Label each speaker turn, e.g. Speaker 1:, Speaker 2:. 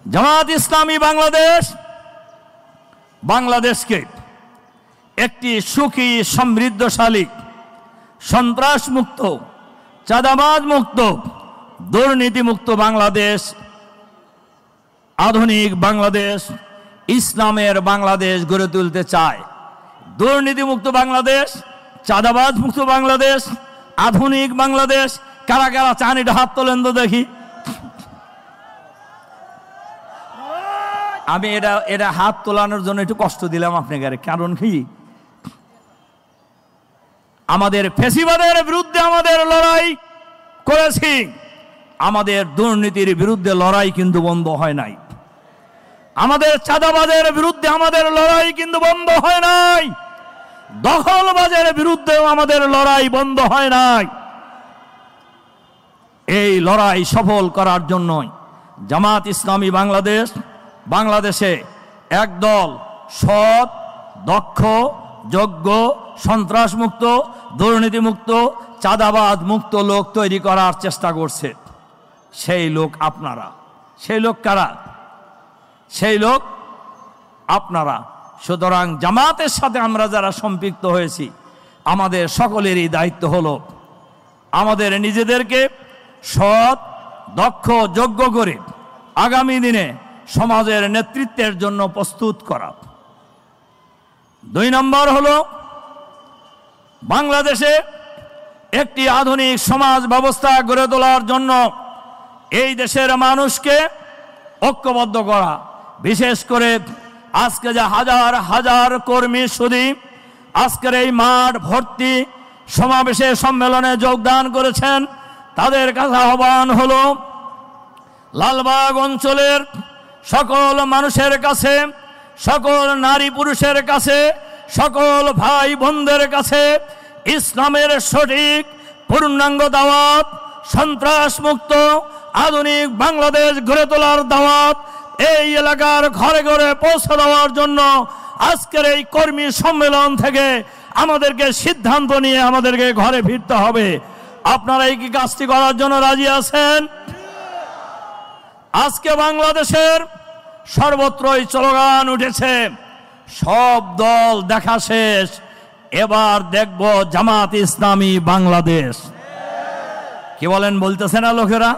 Speaker 1: জামাত ইসলামী বাংলাদেশ বাংলাদেশকে একটি সুখী সমৃদ্ধশালী সন্ত্রাসমুক্ত চাঁদাবাজ মুক্ত দুর্নীতিমুক্ত বাংলাদেশ, আধুনিক বাংলাদেশ, ইসলামের বাংলাদেশ গড়ে তুলতে চায়। দুর্নীতিমুক্ত বাংলাদেশ, চাঁদাবাজ মুক্ত বাংলাদেশ, আধুনিক বাংলাদেশ। কারা কারা চান এটা হাত তোলেন তো দেখি। আমি এটা হাত তোলানোর জন্য একটু কষ্ট দিলাম আপনাকে, কারণ কি আমাদের ফ্যাসিবাদের বিরুদ্ধে আমাদের লড়াই করেছি, আমাদের দুর্নীতির বিরুদ্ধে লড়াই কিন্তু বন্ধ হয় নাই, আমাদের চাঁদাবাজের বিরুদ্ধে আমাদের লড়াই কিন্তু বন্ধ হয় নাই, দখলবাজের বিরুদ্ধেও আমাদের লড়াই বন্ধ হয় নাই। এই লড়াই সফল করার জন্যই জামাত ইসলামী বাংলাদেশ বাংলাদেশে একদল সৎ, দক্ষ, যোগ্য, সন্ত্রাসমুক্ত, দুর্নীতিমুক্ত, চাঁদাবাজ মুক্ত লোক তৈরি করার চেষ্টা করছে। সেই লোক আপনারা। সেই লোক কারা? সেই লোক আপনারা। সুতরাং জামাতের সাথে আমরা যারা সম্পৃক্ত হয়েছি, আমাদের সকলেরই দায়িত্ব হলো আমাদের নিজেদেরকে সৎ, দক্ষ, যোগ্য করে আগামী দিনে সমাজের নেতৃত্বের জন্য প্রস্তুত করা। 2 নম্বর হলো বাংলাদেশে একটি আধুনিক সমাজ ব্যবস্থা গড়ে তোলার জন্য এই দেশের মানুষকে ঐক্যবদ্ধ করা। বিশেষ করে আজকে যে হাজার হাজার কর্মী শুধু আজকের এই মাঠ ভর্তি সমাবেশে সম্মেলনে যোগদান করেছেন, তাদের কাছে আহ্বান হলো লালবাগ অঞ্চলের সকল মানুষের কাছে, সকল নারী পুরুষের কাছে, সকল ভাই বোনদের কাছে ইসলামের সঠিক পূর্ণাঙ্গ দাওয়াত, সন্ত্রাসমুক্ত আধুনিক বাংলাদেশ গড়ে তোলার দাওয়াত এই এলাকার ঘরে ঘরে পৌঁছে দেওয়ার জন্য আজকের এই কর্মী সম্মেলন থেকে আমাদেরকে সিদ্ধান্ত নিয়ে আমাদেরকে ঘরে ফিরতে হবে। আপনারা এই কি কাজটি করার জন্য রাজি আছেন? আজকে বাংলাদেশের সর্বত্রই স্লোগান উঠেছে, সব দল দেখা শেষ, এবার দেখব জামাত ইসলামী বাংলাদেশ। কি বলেন? বলতেছে না লোকেরা?